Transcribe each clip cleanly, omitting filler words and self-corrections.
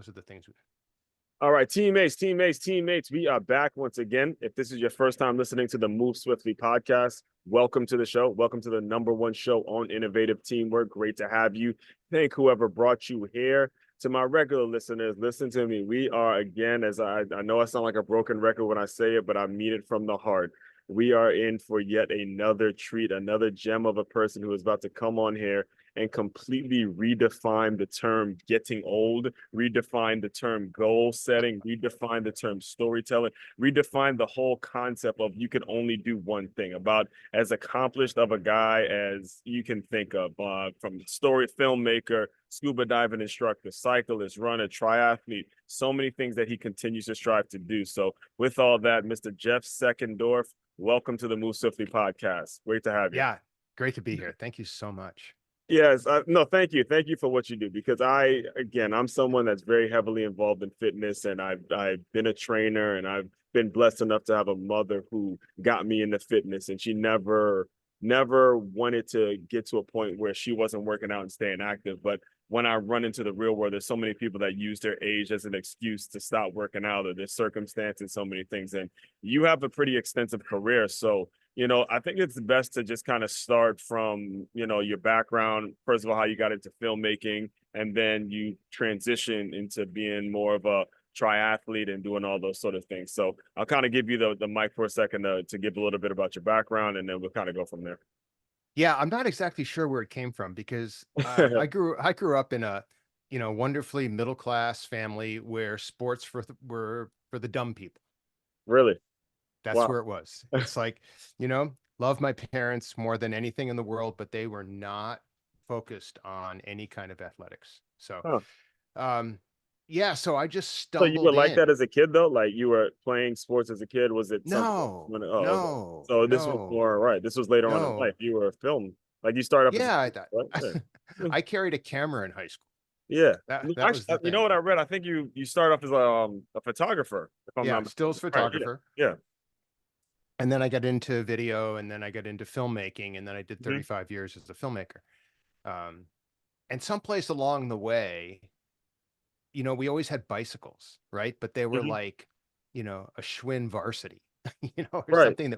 Those are the things. All right, teammates, we are back once again. If this is your first time listening to the Move Swiftly podcast, welcome to the show. Welcome to the #1 show on innovative teamwork. Great to have you. Thank whoever brought you here. To my regular listeners, listen to me. We are again, as I know I sound like a broken record when I say it, but I mean it from the heart. We are in for yet another treat, another gem of a person who is about to come on here and completely redefine the term getting old, redefine the term goal setting, redefine the term storytelling, redefine the whole concept of you can only do one thing, about as accomplished of a guy as you can think of, from story filmmaker, scuba diving instructor, cyclist, runner, triathlete, so many things that he continues to strive to do. So with all that, Mr. Jeff Seckendorf, welcome to the Move Swiftly podcast. Great to have you. Yeah, great to be here. Thank you so much. Yes, no, thank you for what you do, because I'm someone that's very heavily involved in fitness, and I've been a trainer, and I've been blessed enough to have a mother who got me into fitness, and she never wanted to get to a point where she wasn't working out and staying active. But when I run into the real world, there's so many people that use their age as an excuse to stop working out, or their circumstances, so many things. And you have a pretty extensive career, so I think it's best to just kind of start from, your background. First of all, how you got into filmmaking, and then you transition into being more of a triathlete and doing all those sort of things. So I'll kind of give you the mic for a second to give a little bit about your background, and then we'll kind of go from there. Yeah, I'm not exactly sure where it came from because I grew up in a wonderfully middle class family where sports were for the dumb people. Really? That's Wow. where it was. It's like, love my parents more than anything in the world, but they were not focused on any kind of athletics. So, Huh. um, yeah, so I just So you were stumbled like that in. as a kid, though? Like, you were playing sports as a kid? Was it something No, when? Oh, okay. no, So this was no, more right. This was later on in life. no. You were a film, like you started off as a Yeah, I kid, right? thought Yeah. I carried a camera in high school. Yeah. That was Actually, the you know thing. what I read? I think you started off as a photographer, if I'm Yeah, not stills mistaken. Right. Yeah. photographer. Yeah. And then I got into video, and then I got into filmmaking, and then I did Hmm. 35 years as a filmmaker. Um, and someplace along the way, we always had bicycles, right? But they were Hmm. like, a Schwinn Varsity, or Right. something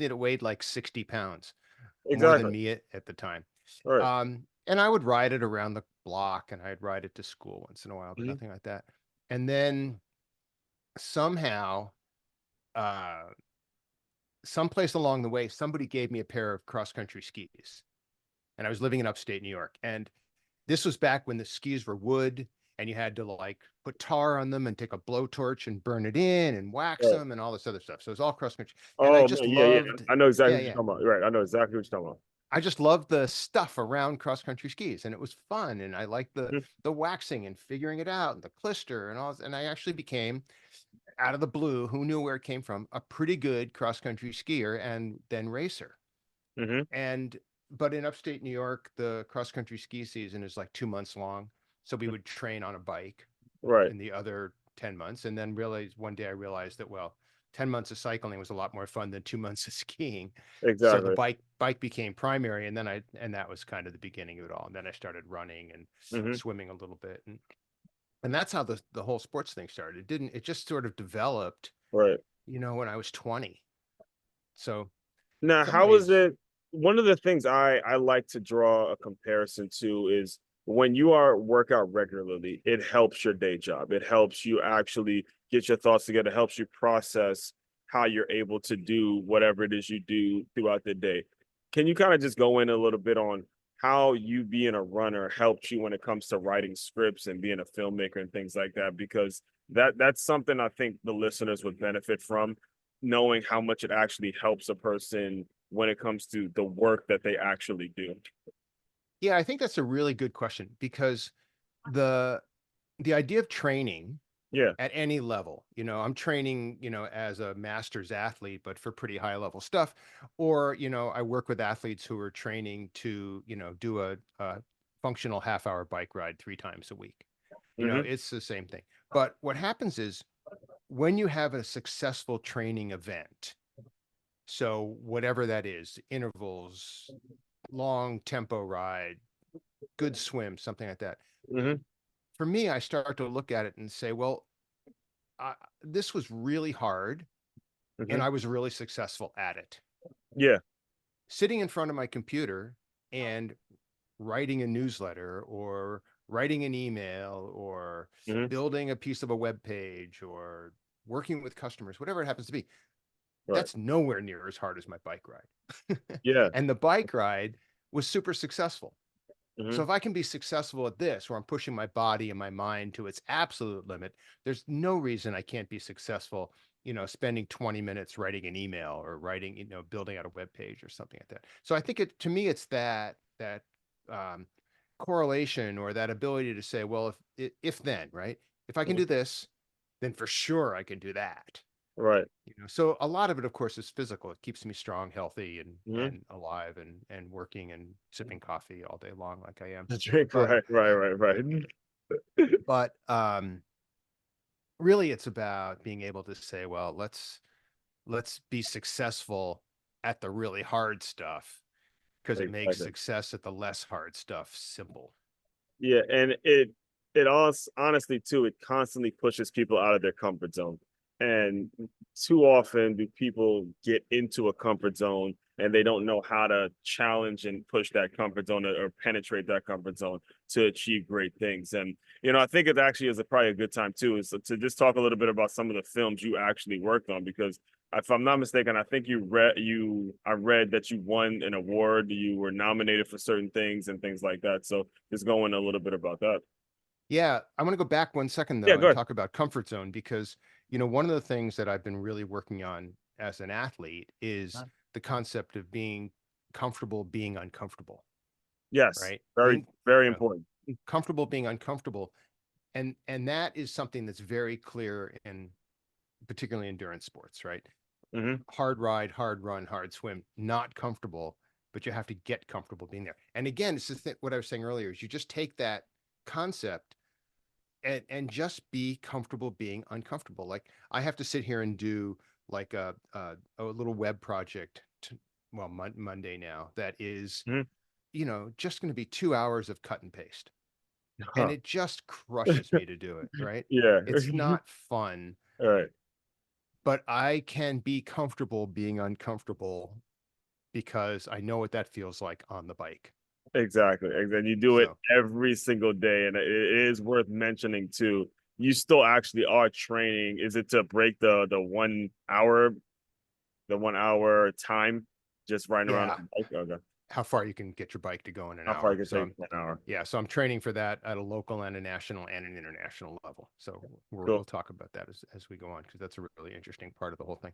that weighed like 60 pounds, more than Exactly. me at the time. Right. And I would ride it around the block, and I'd ride it to school once in a while, but Hmm. nothing like that. And then somehow, uh, someplace along the way, somebody gave me a pair of cross country skis, and I was living in upstate New York. And this was back when the skis were wood, and you had to like put tar on them and take a blowtorch and burn it in and wax Right. them and all this other stuff. So it was all cross country. And I Oh just man. Yeah. Yeah. loved, I know exactly yeah, what you're yeah. talking about. Right. I know exactly what you're talking about. I just loved the stuff around cross country skis, and it was fun. And I liked Mhm. the waxing and figuring it out and the clister and all. And I actually became, out of the blue, who knew where it came from, a pretty good cross country skier and then racer. Mhm. And but in upstate New York, the cross country ski season is like 2 months long. So we would train on a bike Right. in the other 10 months. And then realized one day I realized that, well, 10 months of cycling was a lot more fun than 2 months of skiing. So the Exactly. bike became primary. And then that was kind of the beginning of it all. And then I started running and Hmm. swimming a little bit. And that's how the whole sports thing started. It just sort of developed, Right. when I was 20. So in Now, some how is ways, it? One of the things I like to draw a comparison to is when you are workout regularly, it helps your day job. It helps you actually get your thoughts together, helps you process how you're able to do whatever it is you do throughout the day. Can you kind of just go in a little bit on how you being a runner helps you when it comes to writing scripts and being a filmmaker and things like that? Because that's something I think the listeners would benefit from, knowing how much it actually helps a person when it comes to the work that they actually do. yeah, I think that's a really good question because the the idea of training Yeah. at any level, I'm training, as a master's athlete, but for pretty high level stuff. Or, I work with athletes who are training to, do a functional half-hour bike ride 3 times a week. Hmm. It's the same thing. But what happens is when you have a successful training event, so whatever that is, intervals, long tempo ride, good swim, something like that, Hmm. for me, I start to look at it and say, well, this was really hard and Hmm. I was really successful at it. Yeah. Sitting in front of my computer and writing a newsletter or writing an email or Hmm. building a piece of a web page or working with customers, whatever it happens to be, Right. that's nowhere near as hard as my bike ride. Yeah. And the bike ride was super successful. So Hmm. if I can be successful at this, where I'm pushing my body and my mind to its absolute limit, there's no reason I can't be successful, spending 20 minutes writing an email or writing, building out a web page or something like that. So I think to me, it's that um, correlation or that ability to say, well, if then, right? If I can Hmm. do this, then for sure I can do that. Right. So a lot of it, of course, is physical. It keeps me strong, healthy, and Hmm. and alive, and working and sipping coffee all day long, like I am. The drink. But Right. Right. Right. Right. but really, it's about being able to say, well, let's be successful at the really hard stuff because it makes Exactly. success at the less hard stuff simple. Yeah, and it also honestly too, it constantly pushes people out of their comfort zone. And too often do people get into a comfort zone and they don't know how to challenge and push that comfort zone or penetrate that comfort zone to achieve great things. And I think it actually is probably a good time too, is to just talk a little bit about some of the films you actually worked on because if I'm not mistaken, I think I read that you won an award, you were nominated for certain things and things like that. So just going a little bit about that. Yeah, I want to go back 1 second Yeah, though go and ahead. talk about comfort zone because one of the things that I've been really working on as an athlete is the concept of being comfortable being uncomfortable, Yes, right? very, Being very you know, important. comfortable being uncomfortable, and that is something that's very clear in particularly endurance sports, right? Hmm. Hard ride, hard run, hard swim, not comfortable, but you have to get comfortable being there. And again, it's what I was saying earlier is you just take that concept and just be comfortable being uncomfortable. Like I have to sit here and do like a little web project well Monday now that is Hmm. just going to be 2 hours of cut and paste, and Huh. it just crushes me to do it, right? Yeah. It's not fun, All right. but I can be comfortable being uncomfortable because I know what that feels like on the bike. Exactly. And you do it So every single day. And it is worth mentioning too. You still actually are training. Is it to break the 1 hour time just riding around yeah, on the bike? Okay. how far you can get your bike to go in an How far hour. you can So take 1 hour? yeah, so I'm training for that at a local and a national and an international level. So we'll Cool. talk about that as we go on because that's a really interesting part of the whole thing.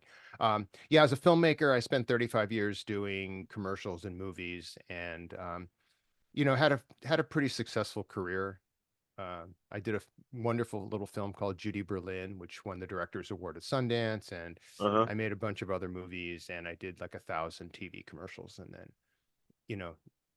Yeah, as a filmmaker, I spent 35 years doing commercials and movies, and had a pretty successful career. I did a wonderful little film called Judy Berlin, which won the Directors Award at Sundance, and Uh-huh. I made a bunch of other movies, and I did like 1,000 TV commercials, and then you know,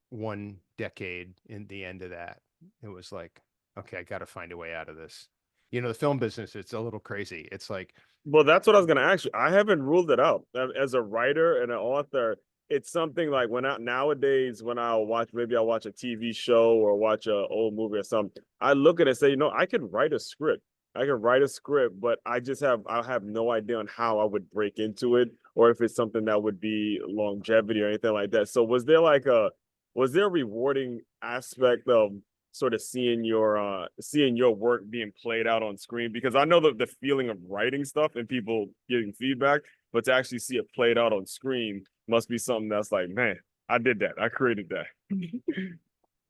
1 decade in the end of that, it was like, okay, I got to find a way out of this. The film business, it's a little crazy. It's like, Well, that's what I was going to ask you. I haven't ruled it out. As a writer and an author, it's something like nowadays when I'll watch a TV show or watch a old movie or something, I look at it and say, I could write a script. I can write a script, but I have no idea on how I would break into it or if it's something that would be longevity or anything like that. So was there a rewarding aspect of sort of seeing your work being played out on screen? Because I know the feeling of writing stuff and people getting feedback, but to actually see it played out on screen must be something that's like, man, I did that. I created that.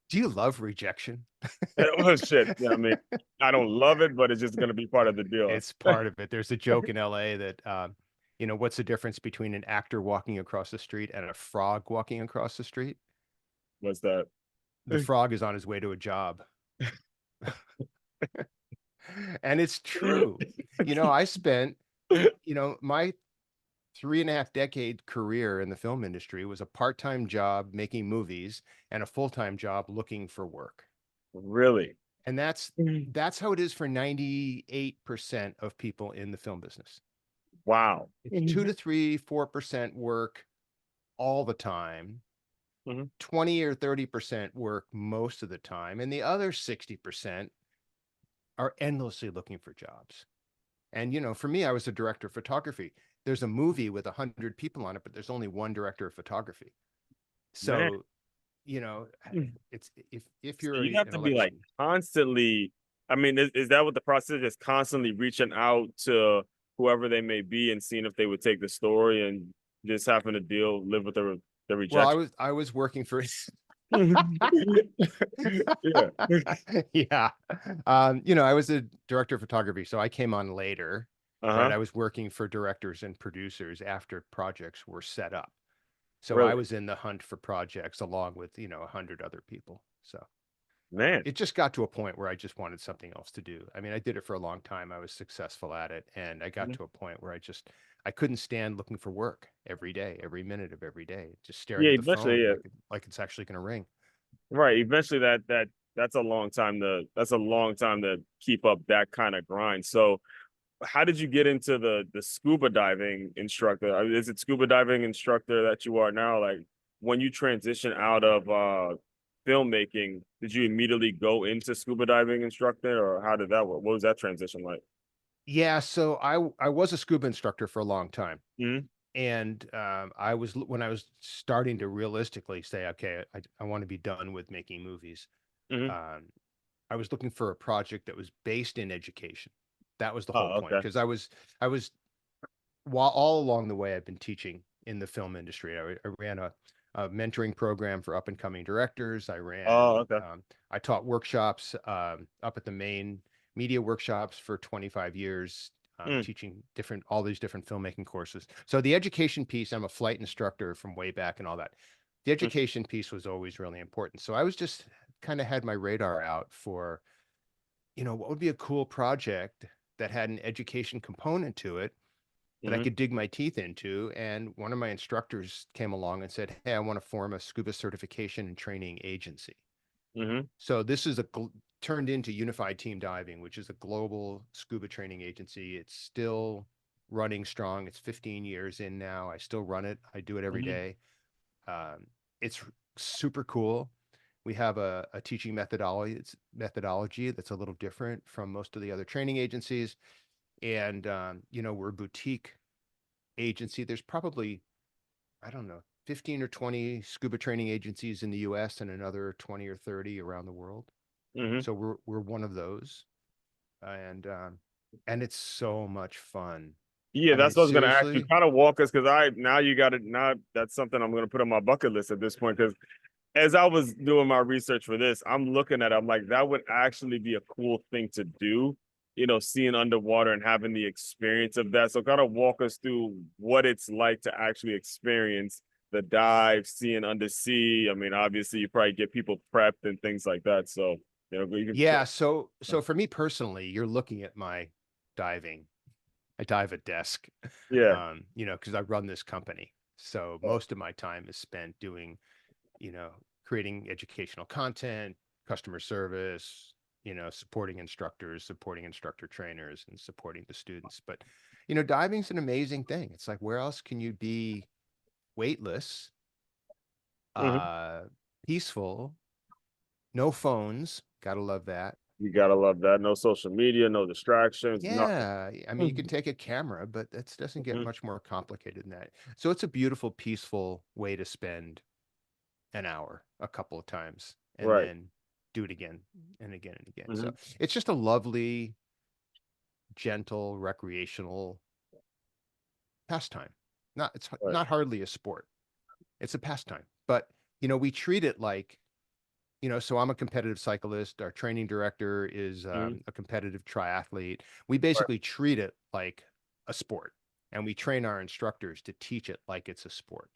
do you love rejection? Oh shit. Yeah, I mean, I don't love it, but it's just gonna be part of the deal. It's part of it. There's a joke in LA that, what's the difference between an actor walking across the street and a frog walking across the street? What's that? The frog is on his way to a job. And it's true. I spent, my 3.5 decade career in the film industry was a part-time job making movies and a full-time job looking for work. Really? And that's how it is for 98% of people in the film business. Wow. It's 2 to 3, 4% work all the time, Mhm. 20 or 30% work most of the time, and the other 60%, are endlessly looking for jobs. And, for me, I was a director of photography. There's a movie with 100 people on it, but there's only one director of photography. Man. So, you know, it's if So you're you have an to be like electrician. constantly. I mean, is that what the process is? Constantly reaching out to whoever they may be and seeing if they would take the story and just having to live with the Well, rejection. I was working for Yeah. yeah. I was a director of photography, so I came on later, right? Uh-huh. I was working for directors and producers after projects were set up. So I Really? was in the hunt for projects along with, 100 other people. So Man. it just got to a point where I just wanted something else to do. I mean, I did it for a long time. I was successful at it. And I got Mhm. to a point where I couldn't stand looking for work every day, every minute of every day, just staring Yeah, at the eventually, phone yeah. like it's actually going to ring. Right. Eventually that's a long time to keep up that kind of grind. So how did you get into the scuba diving instructor? Is it scuba diving instructor that you are now? Like when you transition out of filmmaking, did you immediately go into scuba diving instructor or how did that work? What was that transition like? Yeah. So I was a scuba instructor for a long time. Mm-hmm. And when I was starting to realistically say, okay, I want to be done with making movies. Mm-hmm. Um, I was looking for a project that was based in education. That was the whole Oh, point okay. because I was while all along the way I've been teaching in the film industry. I ran a mentoring program for up and coming directors. Oh, okay. I taught workshops up at the main media workshops for 25 years, Mm, teaching all these different filmmaking courses. So the education piece, I'm a flight instructor from way back and all that. The mm, education piece was always really important. So I was just kind of had my radar out for, what would be a cool project that had an education component to it that I mm-hmm, could dig my teeth into. And one of my instructors came along and said, "Hey, I want to form a scuba certification and training agency." mm-hmm, So this is turned into Unified Team Diving, which is a global scuba training agency. It's still running strong. It's 15 years in now. I still run it. I do it every mm-hmm, day. It's super cool. We have a teaching methodology that's a little different from most of the other training agencies. And, we're a boutique agency. There's probably, I don't know, 15 or 20 scuba training agencies in the US and another 20 or 30 around the world. mm-hmm. So we're one of those. And it's so much fun. Yeah, I mean, that's what I was gonna ask you. seriously. Kind of walk us because I now you got it. Now that's something I'm gonna put on my bucket list at this point because as I was doing my research for this, I'm looking at it, I'm like, that would actually be a cool thing to do, seeing underwater and having the experience of that. So kind of walk us through what it's like to actually experience the dive, seeing undersea. I mean, obviously you probably get people prepped and things like that. So, you can Yeah, so for me personally, you're looking at my diving. I dive at desk. yeah. Because I run this company. So most of my time is spent doing, you know, creating educational content, customer service, supporting instructors, supporting instructor trainers, and supporting the students. But, diving's an amazing thing. It's like, where else can you be weightless, Mhm. uh, peaceful, no phones? Gotta love that. You gotta love that. No social media, no distractions, nothing. Yeah, I mean, you can Mhm. take a camera, but that doesn't get Mhm. much more complicated than that. So it's a beautiful, peaceful way to spend an hour a couple of times and Right. then do it again and again and again. So Mhm. it's just a lovely, gentle, recreational pastime. It's Right. not hardly a sport. It's a pastime. But, we treat it like, so I'm a competitive cyclist. Our training director is Mhm. a competitive triathlete. We Right. basically treat it like a sport and we train our instructors to teach it like it's a sport.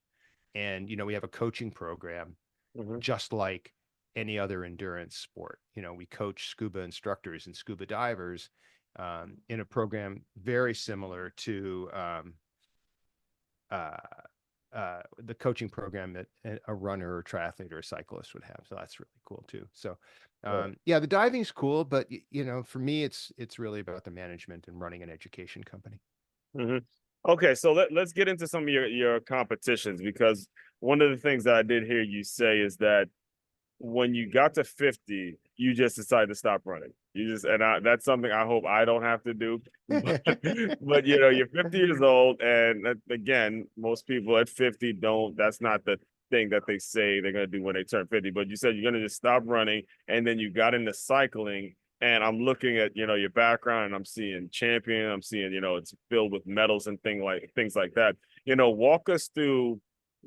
And, we have a coaching program Mhm. just like any other endurance sport. We coach scuba instructors and scuba divers in a program very similar to uh, the coaching program that a runner or triathlete or a cyclist would have. So that's really cool too. So Right. yeah, the diving's cool, but for me, it's really about the management and running an education company. Mhm. Okay, so let's get into some of your competitions because one of the things that I did hear you say is that when you got to 50, you just decided to stop running. You just that's something I hope I don't have to do. But you're 50 years old, and again, most people at 50 don't. That's not the thing that they say they're gonna do when they turn 50. But you said you're gonna just stop running, and then you got into cycling. And I'm looking at your background, and I'm seeing champion. I'm seeing it's filled with medals and things like that. Walk us through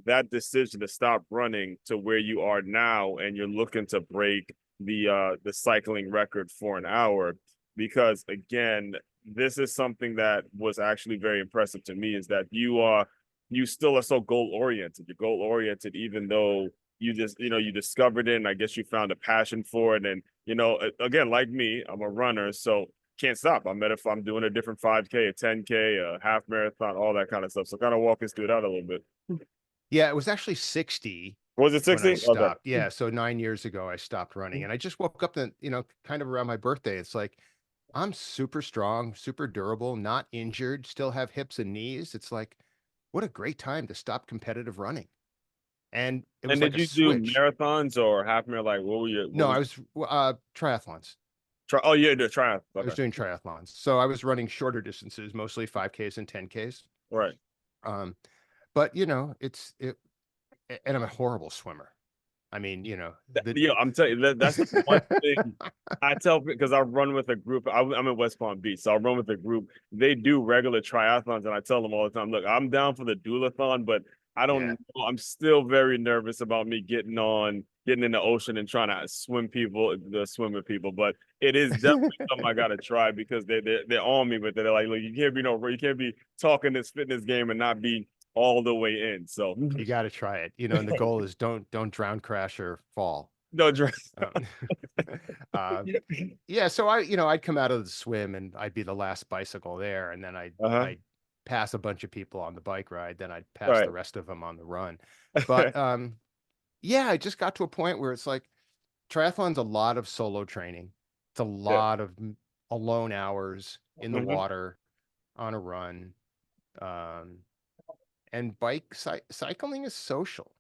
that decision to stop running to where you are now, and you're looking to break the cycling record for an hour. Because again, this is something that was actually very impressive to me, is that you still are so goal oriented. You're goal oriented, even though you discovered it, and I guess you found a passion for it. And again, like me, I'm a runner, so can't stop. If I'm doing a different 5K, a 10K, a half marathon, all that kind of stuff. So kind of walk us through that a little bit. Yeah, it was actually 60 Was it when I 60? Okay. stopped. Yeah, so 9 years ago I stopped running, and I just woke up then, kind of around my birthday. It's like I'm super strong, super durable, not injured, still have hips and knees. It's like what a great time to stop competitive running. And it And was did like a you do switch. marathons or half marathon? Like, what No, was I was triathlons. try? Oh, yeah, the triathlon. I was Okay, doing triathlons. So I was running shorter distances, mostly 5Ks and 10Ks. right. Um, but and I'm a horrible swimmer. I mean, the Yeah, I'm telling you that's the one thing I tell, because I run with a group. I'm in West Palm Beach, so I run with a group. They do regular triathlons, and I tell them all the time, look, I'm down for the duathlon, but I don't yeah. know. I'm still very nervous about me getting in the ocean and trying to swim with people. But it is definitely something I got to try, because they're on me with it. They're like, look, you can't be talking this fitness game and not be all the way in. So You got to try it, and the goal is don't drown, crash, or fall. no dress. Um, uh, yeah, so I'd come out of the swim and I'd be the last bicycle there, and then Uh-huh. I'd pass a bunch of people on the bike ride, then I'd pass the Right. rest of them on the run. But yeah, I just got to a point where it's like triathlon's a lot of solo training. It's a Yeah. lot of alone hours in the Hmm. water on a run. Um, and cycling is social.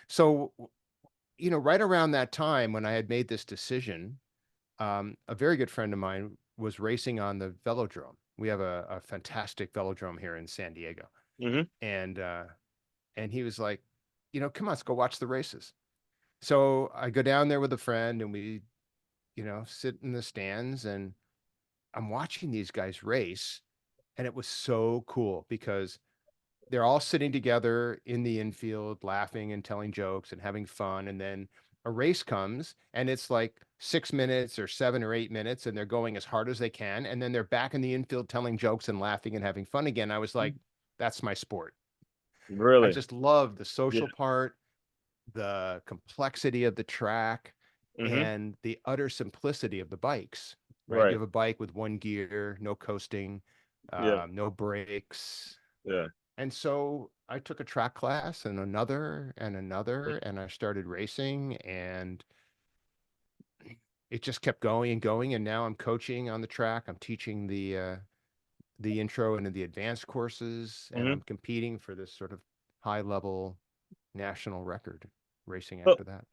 So, right around that time when I had made this decision, a very good friend of mine was racing on the velodrome. We have a fantastic velodrome here in San Diego. Hmm. And and he was like, come on, let's go watch the races. So I go down there with a friend and we, sit in the stands and I'm watching these guys race. And it was so cool because they're all sitting together in the infield, laughing and telling jokes and having fun. And then a race comes and it's like 6 minutes or 7 or 8 minutes, and they're going as hard as they can. And then they're back in the infield telling jokes and laughing and having fun again. I was like, that's my sport. I Really? just love the Yeah. social part, the complexity of the track, Hmm. and the utter simplicity of the bikes, right? You Right. have a bike with one gear, no coasting, Yeah. no brakes. Yeah. And so I took a track class and another, and I started racing, and it just kept going and going. And now I'm coaching on the track. I'm teaching the intro and the advanced courses, and Hmm. I'm competing for this sort of high level national record racing So, after that.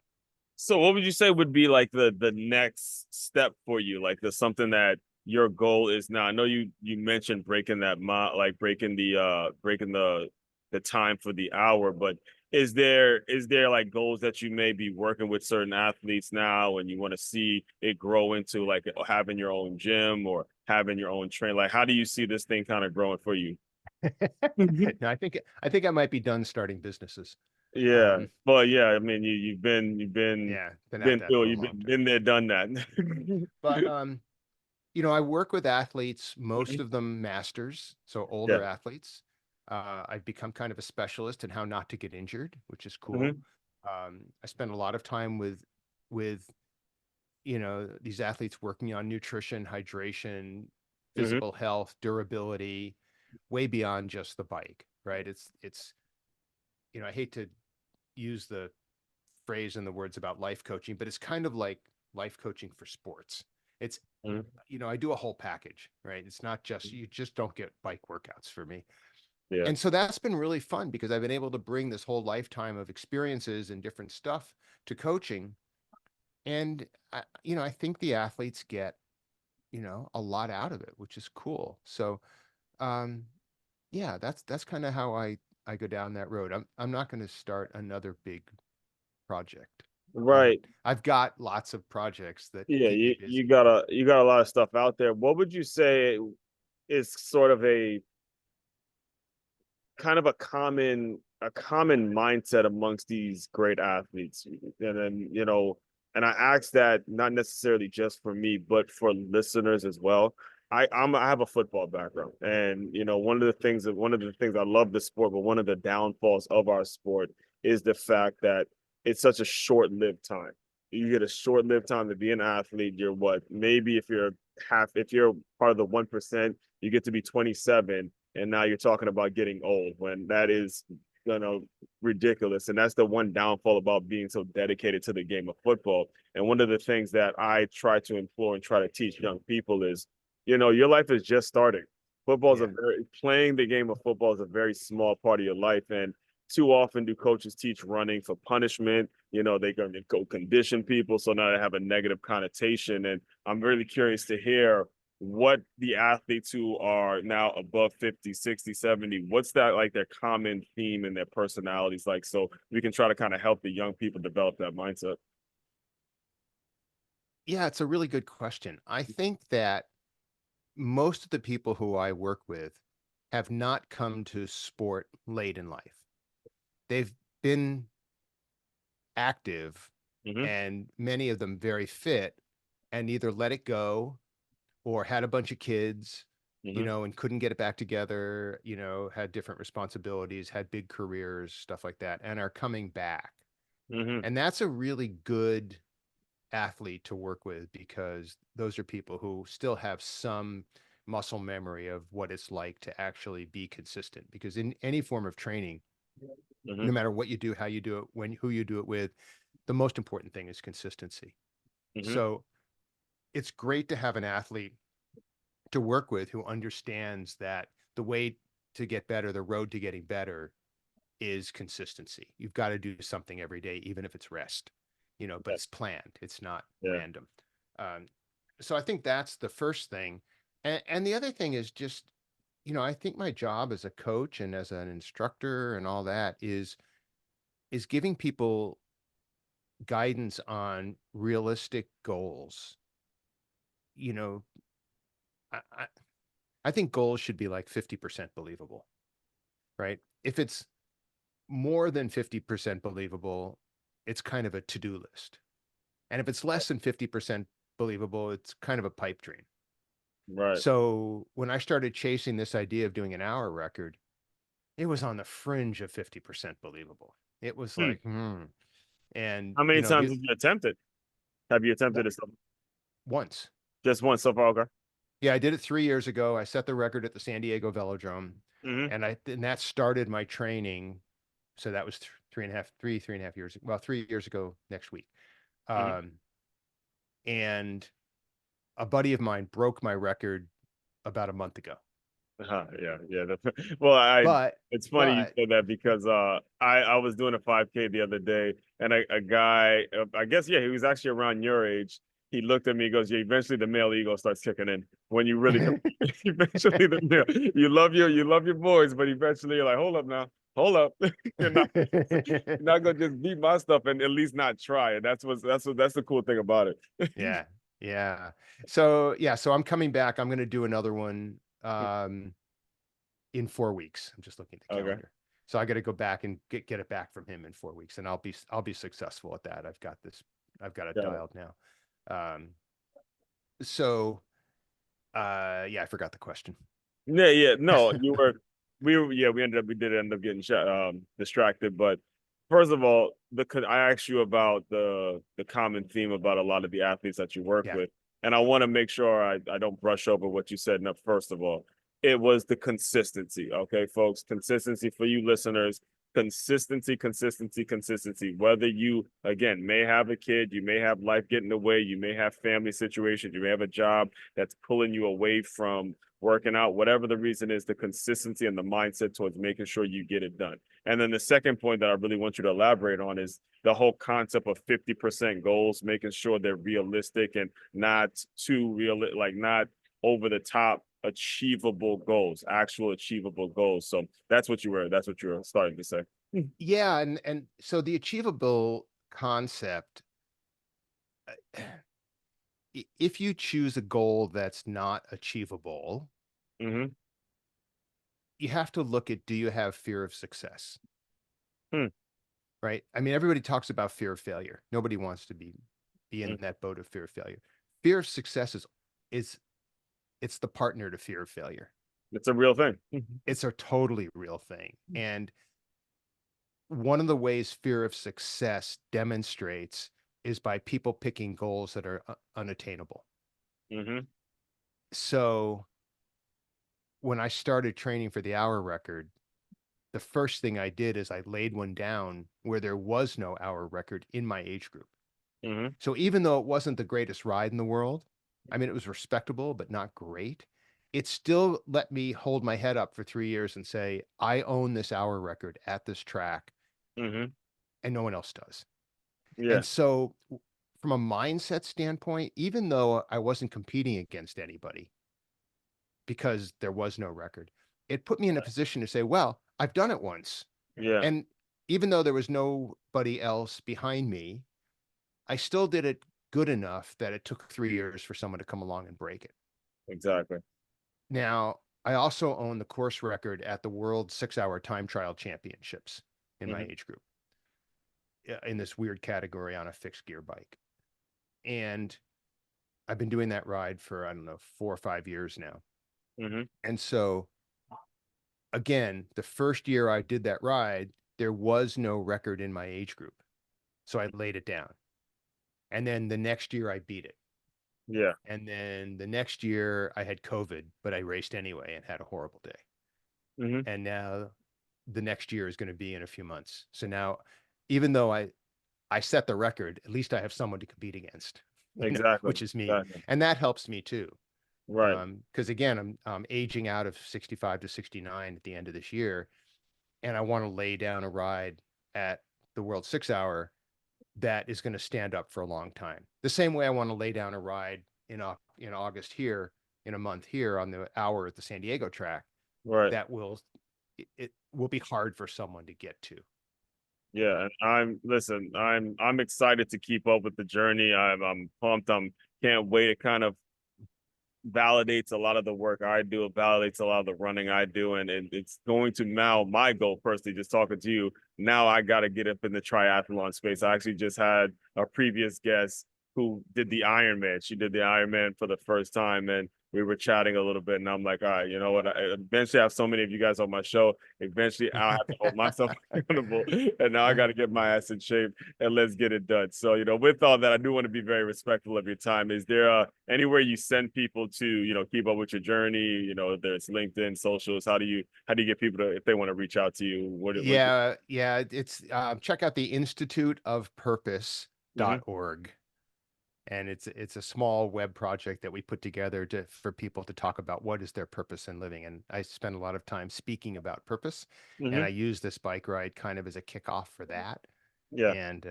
so what would you say would be like the next step for you? Like the something that your goal is now. I know you mentioned breaking that like breaking the time for the hour, but is there like goals that you may be working with certain athletes now, and you want to see it grow into like having your own gym or having your own train? Like, how do you see this thing kind of growing for you? No, I think I might be done starting businesses. Yeah, Um, but yeah, I mean, you've been yeah, been at that through, for a long time. been there, done that. But I work with athletes, most of them masters, so Yeah. older athletes. I've become kind of a specialist in how not to get injured, which is cool. Hmm. I spend a lot of time with these athletes working on nutrition, hydration, Hmm. physical health, durability, way beyond just the bike, right? It's I hate to use the phrase and the words about life coaching, but it's kind of like life coaching for sports. It's Hmm. I do a whole package, right? It's not just you just don't get bike workouts for me. Yeah. And so that's been really fun because I've been able to bring this whole lifetime of experiences and different stuff to coaching. And I think the athletes get a lot out of it, which is cool. So, um, yeah, that's kind of how I go down that road. I'm not going to start another big project. Right. I've got lots of projects that Yeah, keep me you busy. got a lot of stuff out there. What would you say is sort of a kind of a common mindset amongst these great athletes? And then, and I ask that not necessarily just for me, but for listeners as well. I have a football background, and one of the things I love the sport, but one of the downfalls of our sport is the fact that it's such a short-lived time. You get a short-lived time to be an athlete. You're what? Maybe if you're part of the 1%, you get to be 27, and now you're talking about getting old, when that is, ridiculous. And that's the one downfall about being so dedicated to the game of football. And one of the things that I try to implore and try to teach young people is, your life is just starting. Yeah. Playing the game of football is a very small part of your life. And too often do coaches teach running for punishment. They're going to go condition people, so now they have a negative connotation. And I'm really curious to hear what the athletes who are now above 50, 60, 70, what's that, like, their common theme and their personalities like, so we can try to kind of help the young people develop that mindset. Yeah, it's a really good question. I think that most of the people who I work with have not come to sport late in life. They've been active Mm-hmm. and many of them very fit and either let it go or had a bunch of kids, Mm-hmm. and couldn't get it back together, had different responsibilities, had big careers, stuff like that, and are coming back. Mm-hmm. And that's a really good athlete to work with because those are people who still have some muscle memory of what it's like to actually be consistent. Because in any form of training, Mm-hmm. no matter what you do, how you do it, who you do it with, the most important thing is consistency. Mm-hmm. So it's great to have an athlete to work with who understands that the way to get better, the road to getting better is consistency. You've got to do something every day, even if it's rest, but Yeah. it's planned. It's not Yeah. random. Um, so I think that's the first thing. And the other thing is just, I think my job as a coach and as an instructor and all that is giving people guidance on realistic goals. You know, I, I, I think goals should be like 50% believable, right? If it's more than 50% believable, it's kind of a to-do list. And if it's less than 50% believable, it's kind of a pipe dream. Right. So when I started chasing this idea of doing an hour record, it was on the fringe of 50% believable. It was Hmm. like, And, How many times did you attempt it? Have you attempted it once. just once so far? Okay. Yeah, I did it 3 years ago. I set the record at the San Diego Velodrome, Mm-hmm. and that started my training. So that was 3.5 years. Well, 3 years ago next week. Mm-hmm. Um, and a buddy of mine broke my record about a month ago. Yeah, yeah. Well, But, it's funny you but said that because I was doing a 5K the other day, and a guy, I guess, yeah, he was actually around your age. He looked at me, he goes, yeah, eventually the male ego starts kicking in when you really eventually you love your boys, but eventually you're like, hold up now, hold up. you're not you're not gonna just beat my stuff and at least not try it. That's the cool thing about it. yeah, yeah. So I'm coming back. I'm going to do another one in 4 weeks. I'm just looking at the Okay. calendar. So I got to go back and get it back from him in 4 weeks, and I'll be successful at that. I've got it Got it. dialed now. Um, so yeah, I forgot the question. Yeah, yeah. No, we did end up getting distracted. But first of all, I asked you about the common theme about a lot of the athletes that you work Yeah, with, and I want to make sure I don't brush over what you said. Enough. First of all, it was the consistency. Okay, folks, consistency for you listeners. consistency, consistency, consistency. Whether you, again, may have a kid, you may have life getting away, you may have family situations, you may have a job that's pulling you away from working out, whatever the reason is, the consistency and the mindset towards making sure you get it done. And then the second point that I really want you to elaborate on is the whole concept of 50% goals, making sure they're realistic and not too real, like not over the top, achievable goals, actual achievable goals. So that's what you were starting to say. Yeah, and so the achievable concept, if you choose a goal that's not achievable, Mm-hmm. you have to look at, do you have fear of success? Hmm. Right? I mean, everybody talks about fear of failure. Nobody wants to be in Hmm. that boat of fear of failure. Fear of success is it's the partner to fear of failure. It's a real thing. It's a totally real thing. And one of the ways fear of success demonstrates is by people picking goals that are unattainable. Mm-hmm. So when I started training for the hour record, the first thing I did is I laid one down where there was no hour record in my age group. Mm-hmm. So even though it wasn't the greatest ride in the world, I mean, it was respectable, but not great. It still let me hold my head up for 3 years and say, I own this hour record at this track Mm-hmm. and no one else does. Yeah, And so, from a mindset standpoint, even though I wasn't competing against anybody because there was no record, it put me in a position to say, well, I've done it once. yeah, And even though there was nobody else behind me, I still did it good enough that it took 3 years for someone to come along and break it. exactly. Now, I also own the course record at the World 6 Hour Time Trial Championships in my Mm-hmm. age group, in this weird category on a fixed gear bike. And I've been doing that ride for, I don't know, 4 or 5 years now. Mm-hmm. And so, again, the first year I did that ride, there was no record in my age group. So I laid it down. And then the next year I beat it. Yeah. And then the next year I had COVID, but I raced anyway and had a horrible day. Mm-hmm. And now the next year is going to be in a few months. So now, even though I set the record, at least I have someone to compete against, Exactly. which is me. Exactly. And that helps me too. Right. Because again, I'm aging out of 65 to 69 at the end of this year, and I want to lay down a ride at the World 6 Hour that is going to stand up for a long time. The same way I want to lay down a ride in August here, in a month here on the hour at the San Diego track Right. that it will be hard for someone to get to. Yeah. And I'm excited to keep up with the journey. I'm pumped. Can't wait. It kind of validates a lot of the work I do. It validates a lot of the running I do. And it's going to now my goal personally, just talking to you. Now I got to get up in the triathlon space. I actually just had a previous guest who did the Ironman. She did the Ironman for the first time. And we were chatting a little bit. And I'm like, all right, you know what? Eventually I have so many of you guys on my show. Eventually I'll have to hold myself accountable. And now I got to get my ass in shape and let's get it done. So, with all that, I do want to be very respectful of your time. Is there anywhere you send people to, keep up with your journey, there's LinkedIn, socials? How do you get people to, if they want to reach out to you? Yeah. It's check out the Institute of Mhm. Purpose.org. And it's a small web project that we put together for people to talk about what is their purpose in living. And I spend a lot of time speaking about purpose, and Mhm. I use this bike ride kind of as a kickoff for that. Yeah, And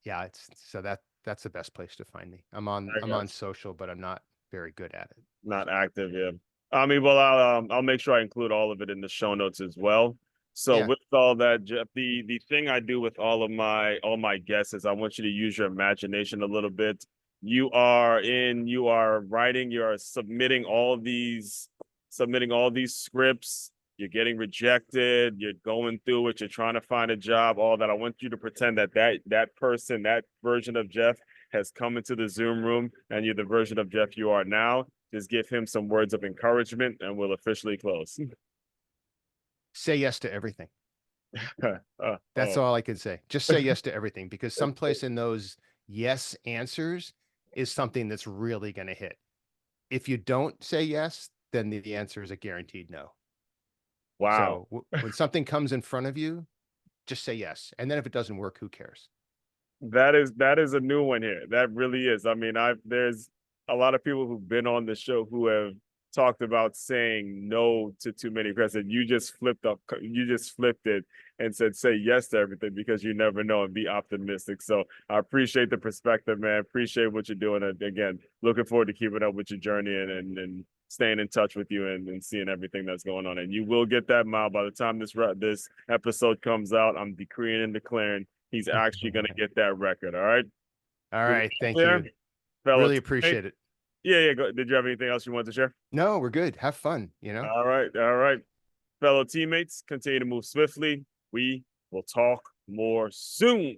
yeah, it's so that's the best place to find me. I'm on I I'm got on social, but I'm not very good at it. not active. Yeah. I mean, well, I'll make sure I include all of it in the show notes as well. So Yeah. with all that, Jeff, the thing I do with all my guests is I want you to use your imagination a little bit. You are writing, you are submitting all these scripts. You're getting rejected. You're going through it. You're trying to find a job. All that. I want you to pretend that person, that version of Jeff, has come into the Zoom room, and you're the version of Jeff you are now. Just give him some words of encouragement, and we'll officially close. Say yes to everything. That's Oh, all I can say. Just say yes to everything, because someplace in those yes answers is something that's really going to hit. If you don't say yes, then the answer is a guaranteed no. wow. So when something comes in front of you, just say yes. And then if it doesn't work, who cares? That is a new one here. That really is. I mean, there's a lot of people who've been on the show who have talked about saying no to too many requests. And you just flipped it and said say yes to everything because you never know and be optimistic. So I appreciate the perspective, man. Appreciate what you're doing. And again, looking forward to keeping up with your journey and staying in touch with you and seeing everything that's going on. And you will get that mile by the time this episode comes out. I'm decreeing and declaring he's actually going to get that record. All right. All right. Thank There, you. fellas. Really appreciate it. Yeah. Go. Did you have anything else you want to share? No, we're good. Have fun, you know? All right. All right. Fellow teammates, continue to move swiftly. We will talk more soon.